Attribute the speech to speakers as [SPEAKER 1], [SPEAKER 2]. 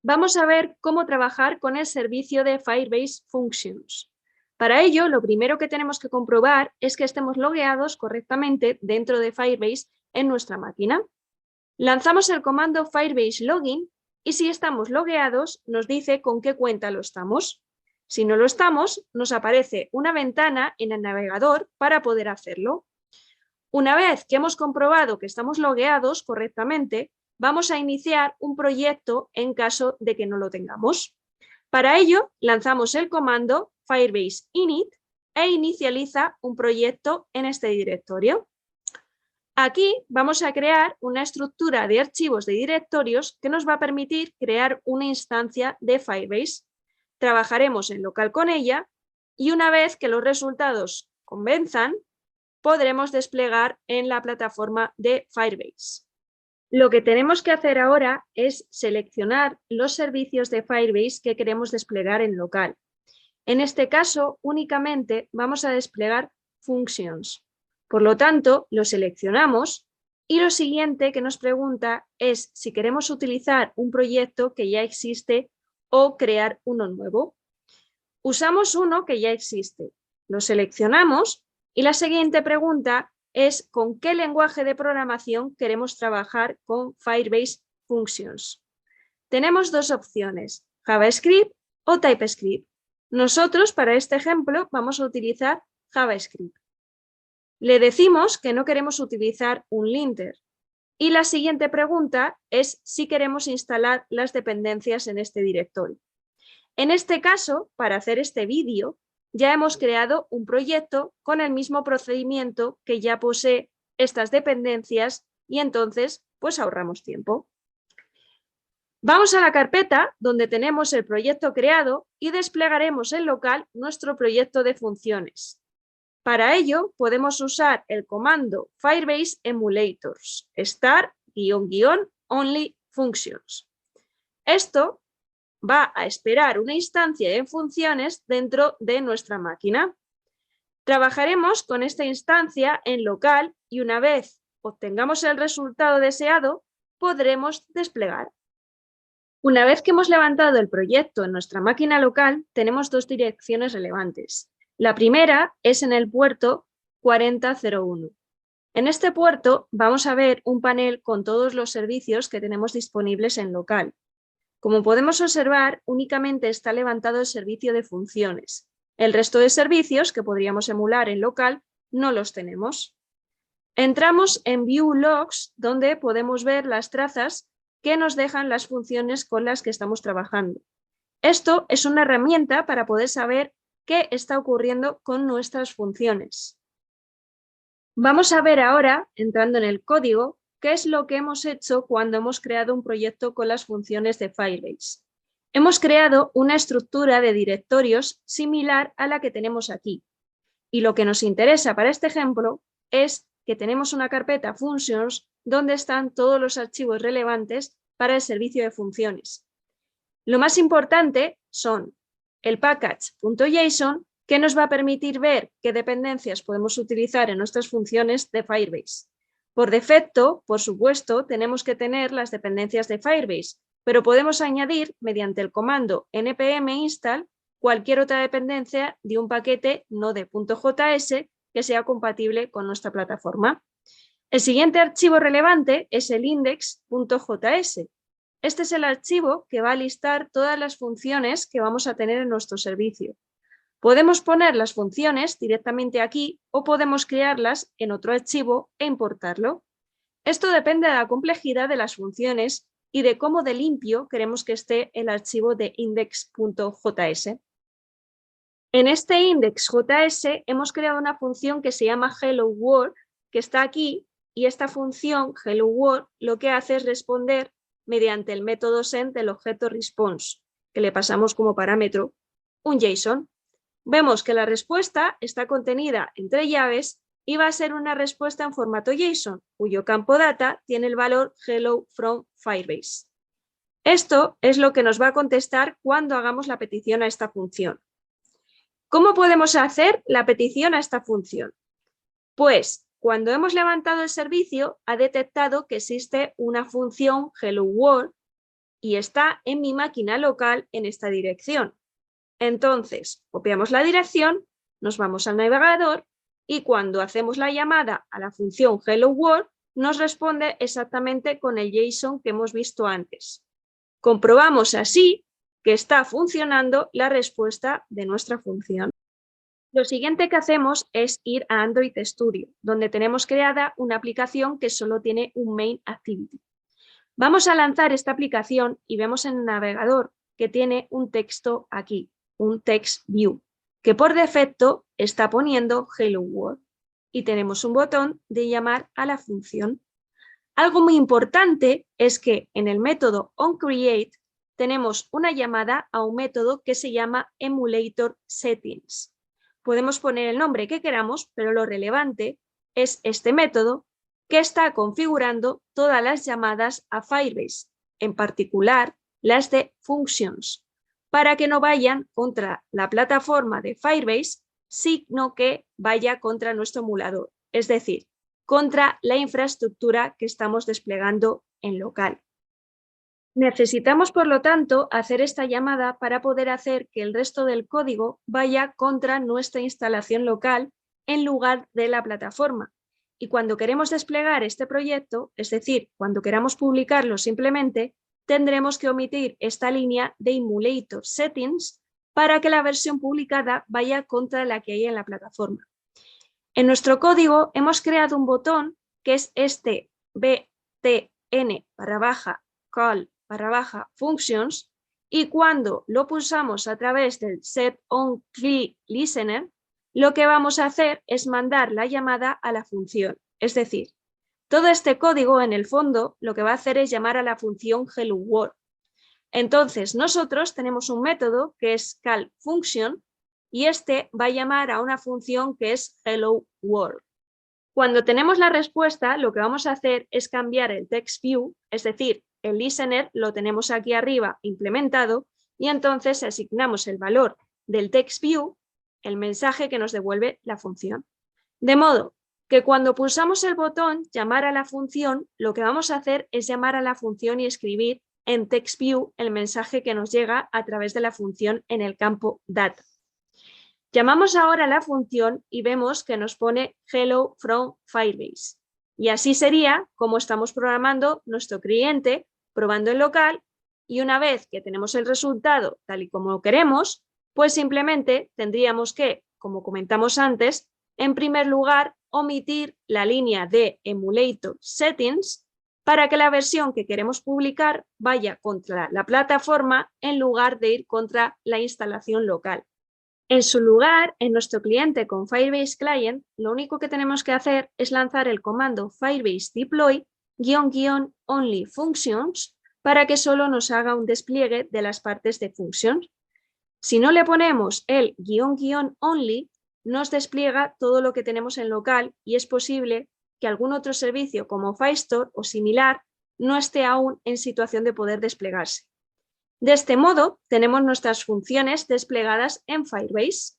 [SPEAKER 1] Vamos a ver cómo trabajar con el servicio de Firebase Functions. Para ello, lo primero que tenemos que comprobar es que estemos logueados correctamente dentro de Firebase en nuestra máquina. Lanzamos el comando Firebase Login y si estamos logueados nos dice con qué cuenta lo estamos. Si no lo estamos, nos aparece una ventana en el navegador para poder hacerlo. Una vez que hemos comprobado que estamos logueados correctamente, vamos a iniciar un proyecto en caso de que no lo tengamos. Para ello, lanzamos el comando Firebase init e inicializa un proyecto en este directorio. Aquí vamos a crear una estructura de archivos de directorios que nos va a permitir crear una instancia de Firebase. Trabajaremos en local con ella y una vez que los resultados convenzan, podremos desplegar en la plataforma de Firebase. Lo que tenemos que hacer ahora es seleccionar los servicios de Firebase que queremos desplegar en local. En este caso, únicamente vamos a desplegar Functions. Por lo tanto, lo seleccionamos y lo siguiente que nos pregunta es si queremos utilizar un proyecto que ya existe o crear uno nuevo. Usamos uno que ya existe. Lo seleccionamos y la siguiente pregunta es con qué lenguaje de programación queremos trabajar con Firebase Functions. Tenemos dos opciones, JavaScript o TypeScript. Nosotros, para este ejemplo, vamos a utilizar JavaScript. Le decimos que no queremos utilizar un linter. Y la siguiente pregunta es si queremos instalar las dependencias en este directorio. En este caso, para hacer este vídeo, ya hemos creado un proyecto con el mismo procedimiento que ya posee estas dependencias y entonces pues ahorramos tiempo. Vamos a la carpeta donde tenemos el proyecto creado y desplegaremos en local nuestro proyecto de funciones. Para ello podemos usar el comando Firebase Emulators start-only functions. Esto va a esperar una instancia de funciones dentro de nuestra máquina. Trabajaremos con esta instancia en local y una vez obtengamos el resultado deseado, podremos desplegar. Una vez que hemos levantado el proyecto en nuestra máquina local, tenemos dos direcciones relevantes. La primera es en el puerto 4001. En este puerto vamos a ver un panel con todos los servicios que tenemos disponibles en local. Como podemos observar, únicamente está levantado el servicio de funciones. El resto de servicios que podríamos emular en local no los tenemos. Entramos en View Logs, donde podemos ver las trazas que nos dejan las funciones con las que estamos trabajando. Esto es una herramienta para poder saber qué está ocurriendo con nuestras funciones. Vamos a ver ahora, entrando en el código, qué es lo que hemos hecho cuando hemos creado un proyecto con las funciones de Firebase. Hemos creado una estructura de directorios similar a la que tenemos aquí. Y lo que nos interesa para este ejemplo es que tenemos una carpeta Functions donde están todos los archivos relevantes para el servicio de funciones. Lo más importante son el package.json, que nos va a permitir ver qué dependencias podemos utilizar en nuestras funciones de Firebase. Por defecto, por supuesto, tenemos que tener las dependencias de Firebase, pero podemos añadir, mediante el comando npm install, cualquier otra dependencia de un paquete node.js que sea compatible con nuestra plataforma. El siguiente archivo relevante es el index.js. Este es el archivo que va a listar todas las funciones que vamos a tener en nuestro servicio. Podemos poner las funciones directamente aquí o podemos crearlas en otro archivo e importarlo. Esto depende de la complejidad de las funciones y de cómo de limpio queremos que esté el archivo de index.js. En este index.js hemos creado una función que se llama Hello World, que está aquí, y esta función Hello World lo que hace es responder mediante el método send del objeto response, que le pasamos como parámetro un JSON. Vemos que la respuesta está contenida entre llaves y va a ser una respuesta en formato JSON, cuyo campo data tiene el valor Hello from Firebase. Esto es lo que nos va a contestar cuando hagamos la petición a esta función. ¿Cómo podemos hacer la petición a esta función? Pues cuando hemos levantado el servicio ha detectado que existe una función Hello World y está en mi máquina local en esta dirección. Entonces, copiamos la dirección, nos vamos al navegador y cuando hacemos la llamada a la función Hello World, nos responde exactamente con el JSON que hemos visto antes. Comprobamos así que está funcionando la respuesta de nuestra función. Lo siguiente que hacemos es ir a Android Studio, donde tenemos creada una aplicación que solo tiene un main activity. Vamos a lanzar esta aplicación y vemos en el navegador que tiene un texto aquí, un text view, que por defecto está poniendo Hello World y tenemos un botón de llamar a la función. Algo muy importante es que en el método onCreate tenemos una llamada a un método que se llama EmulatorSettings. Podemos poner el nombre que queramos, pero lo relevante es este método que está configurando todas las llamadas a Firebase, en particular las de Functions, para que no vayan contra la plataforma de Firebase, sino que vaya contra nuestro emulador, es decir, contra la infraestructura que estamos desplegando en local. Necesitamos, por lo tanto, hacer esta llamada para poder hacer que el resto del código vaya contra nuestra instalación local en lugar de la plataforma. Y cuando queremos desplegar este proyecto, es decir, cuando queramos publicarlo simplemente, tendremos que omitir esta línea de Emulator Settings para que la versión publicada vaya contra la que hay en la plataforma. En nuestro código hemos creado un botón que es este btn_call_functions y cuando lo pulsamos a través del setOnClickListener, lo que vamos a hacer es mandar la llamada a la función. Es decir, todo este código en el fondo lo que va a hacer es llamar a la función Hello World. Entonces nosotros tenemos un método que es callFunction y este va a llamar a una función que es Hello World. Cuando tenemos la respuesta, lo que vamos a hacer es cambiar el text view, es decir, el listener lo tenemos aquí arriba implementado y entonces asignamos el valor del text view, el mensaje que nos devuelve la función. De modo que cuando pulsamos el botón llamar a la función, lo que vamos a hacer es llamar a la función y escribir en text view el mensaje que nos llega a través de la función en el campo data. Llamamos ahora a la función y vemos que nos pone Hello from Firebase. Y así sería como estamos programando nuestro cliente, probando en local, y una vez que tenemos el resultado tal y como lo queremos, pues simplemente tendríamos que, como comentamos antes, en primer lugar, omitir la línea de Emulator Settings para que la versión que queremos publicar vaya contra la plataforma en lugar de ir contra la instalación local. En su lugar, en nuestro cliente con Firebase Client, lo único que tenemos que hacer es lanzar el comando Firebase Deploy --only functions para que solo nos haga un despliegue de las partes de functions. Si no le ponemos el --only, nos despliega todo lo que tenemos en local y es posible que algún otro servicio como Firestore o similar no esté aún en situación de poder desplegarse. De este modo, tenemos nuestras funciones desplegadas en Firebase.